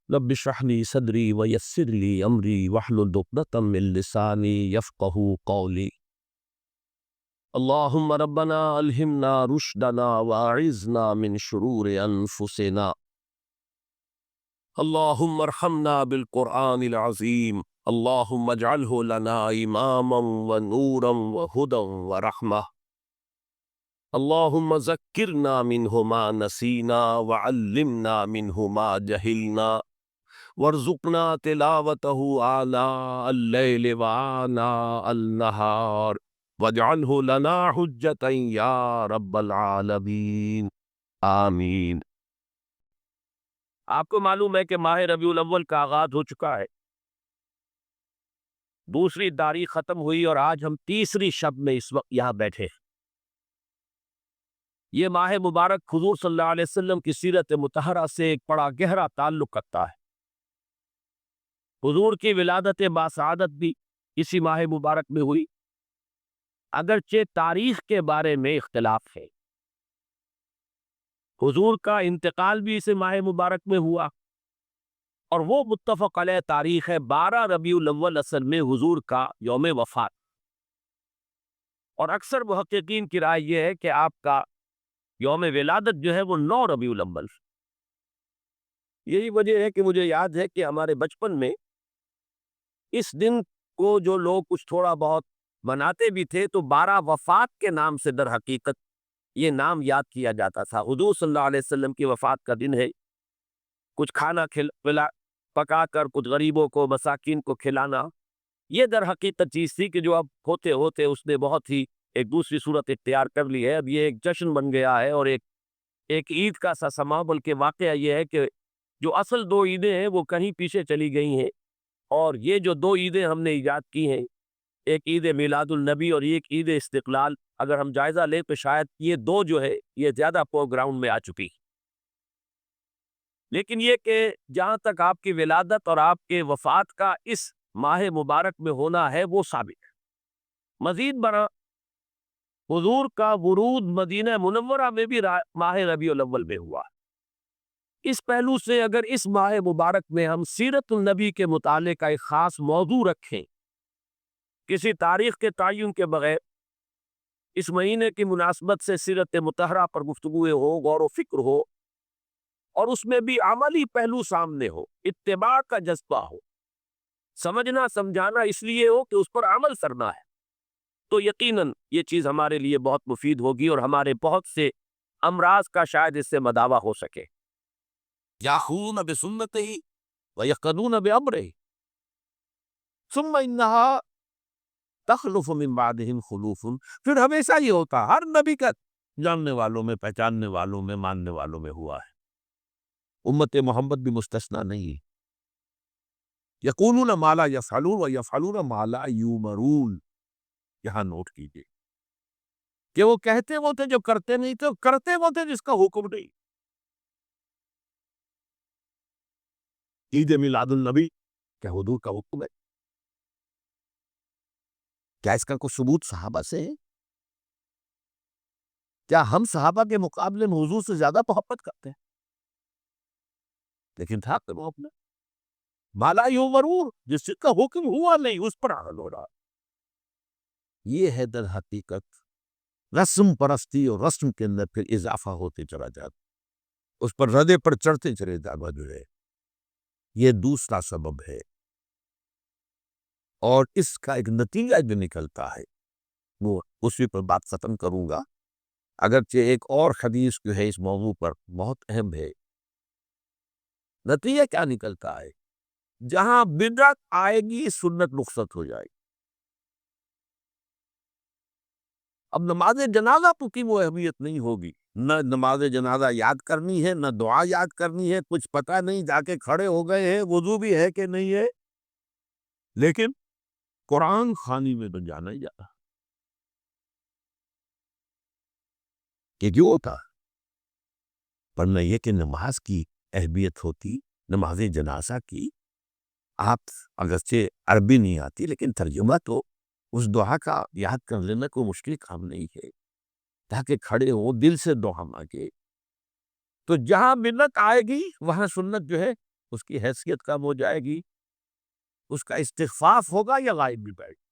رب اشرح لي صدري ويسر لي امري واحلل عقدة من لساني يفقهوا قولي. اللهم ربنا الهمنا رشدنا واعذنا من شرور انفسنا. اللهم ارحمنا بالقرآن العظيم. اللهم اجعله لنا اماما ونورا وهدى ورحمة. اللهم ذكرنا منه ما نسينا وعلمنا منه ما جهلنا وارزقنا تلاوته آناء الليل وآناء النهار واجعله لنا حجة یا رب العالمین آمین۔ آپ کو معلوم ہے کہ ماہ ربیع الاول کا آغاز ہو چکا ہے، دوسری تاریخ ختم ہوئی اور آج ہم تیسری شب میں اس وقت یہاں بیٹھے ہیں۔ یہ ماہ مبارک حضور صلی اللہ علیہ وسلم کی سیرت مطہرہ سے ایک بڑا گہرا تعلق رکھتا ہے۔ حضور کی ولادت باسعادت بھی اسی ماہ مبارک میں ہوئی، اگرچہ تاریخ کے بارے میں اختلاف ہے۔ حضور کا انتقال بھی اس ماہ مبارک میں ہوا، اور وہ متفق علیہ تاریخ ہے 12 ربیع الاول اصل میں حضور کا یوم وفات، اور اکثر محققین کی رائے یہ ہے کہ آپ کا یوم ولادت جو ہے وہ 9 ربیع الاول۔ یہی وجہ ہے کہ مجھے یاد ہے کہ ہمارے بچپن میں اس دن کو جو لوگ کچھ تھوڑا بہت مناتے بھی تھے تو 12 وفات کے نام سے در حقیقت یہ نام یاد کیا جاتا تھا۔ حضور صلی اللہ علیہ وسلم کی وفات کا دن ہے، کچھ کھانا پکا کر کچھ غریبوں کو مساکین کو کھلانا، یہ در حقیقت چیز تھی کہ جو اب ہوتے ہوتے اس نے بہت ہی ایک دوسری صورت اختیار کر لی ہے۔ اب یہ ایک جشن بن گیا ہے اور ایک عید کا سا سما، بلکہ واقعہ یہ ہے کہ جو اصل دو عیدیں ہیں وہ کہیں پیچھے چلی گئی ہیں، اور یہ جو دو عیدیں ہم نے ایجاد کی ہیں، ایک عید میلاد النبی اور ایک عید استقلال، اگر ہم جائزہ لیں تو شاید یہ دو جو ہے یہ زیادہ فور گراؤنڈ میں آ چکی۔ لیکن یہ کہ جہاں تک آپ کی ولادت اور آپ کے وفات کا اس ماہ مبارک میں ہونا ہے وہ ثابت ہے۔ مزید برآں حضور کا ورود مدینہ منورہ میں بھی ماہ ربیع الاول میں ہوا۔ اس پہلو سے اگر اس ماہ مبارک میں ہم سیرت النبی کے مطالعے کا ایک خاص موضوع رکھیں، کسی تاریخ کے تعین کے بغیر اس مہینے کی مناسبت سے سیرت مطہرہ پر گفتگو ہو، غور و فکر ہو، اور اس میں بھی عملی پہلو سامنے ہو، اتباع کا جذبہ ہو، سمجھنا سمجھانا اس لیے ہو کہ اس پر عمل کرنا ہے، تو یقیناً یہ چیز ہمارے لیے بہت مفید ہوگی اور ہمارے بہت سے امراض کا شاید اس سے مداوع ہو سکے۔ یاخذون بسنتہ ویقتدون بامرہ ثم انہا تخلف من بعدہم خلوف۔ پھر ہمیشہ یہ ہوتا، ہر نبی کا جاننے والوں میں، پہچاننے والوں میں، ماننے والوں میں ہوا ہے، امت محمد بھی مستثنیٰ نہیں ہے۔ یقولون ما لا یفعلون ویفعلون ما لا یؤمرون۔ یہاں نوٹ کیجئے کہ وہ کہتے وہ تھے جو کرتے نہیں تھے، کرتے وہ تھے جس کا حکم نہیں۔ عید میلاد النبی کیا حضور کا حکم ہے؟ کیا اس کا کوئی ثبوت صحابہ سے ہے؟ کیا ہم صحابہ کے مقابلے میں حضور سے زیادہ محبت کرتے ہیں؟ لیکن تھا کہ وہ اپنا مالا یؤمرون، جس کا حکم ہوا نہیں اس پر عمل ہو رہا۔ یہ ہے در حقیقت رسم پرستی، اور رسم کے اندر پھر اضافہ ہوتے چلا جاتا، اس پر ردے پر چڑھتے چلے جانا جو ہے، یہ دوسرا سبب ہے۔ اور اس کا ایک نتیجہ جو نکلتا ہے وہ اسی پر بات ختم کروں گا، اگرچہ ایک اور حدیث جو ہے اس موضوع پر بہت اہم ہے۔ نتیجہ کیا نکلتا ہے؟ جہاں بدعت آئے گی سنت رخصت ہو جائے گی۔ اب نماز جنازہ تو کی وہ اہمیت نہیں ہوگی، نہ نماز جنازہ یاد کرنی ہے، نہ دعا یاد کرنی ہے، کچھ پتہ نہیں، جا کے کھڑے ہو گئے ہیں، وضو بھی ہے کہ نہیں ہے، لیکن قرآن خوانی میں تو جانا ہی جانا۔ یہ کیوں ہوتا؟ پڑھنا یہ کہ نماز کی اہمیت ہوتی، نماز جنازہ کی۔ آپ اگرچہ عربی نہیں آتی لیکن ترجمہ تو اس دعا کا یاد کر لینا کوئی مشکل کام نہیں ہے، تاکہ کھڑے ہوں دل سے دعا مانگے۔ تو جہاں منت آئے گی وہاں سنت جو ہے اس کی حیثیت کم ہو جائے گی، اس کا استخفاف ہوگا یا غائب بھی پائے گی۔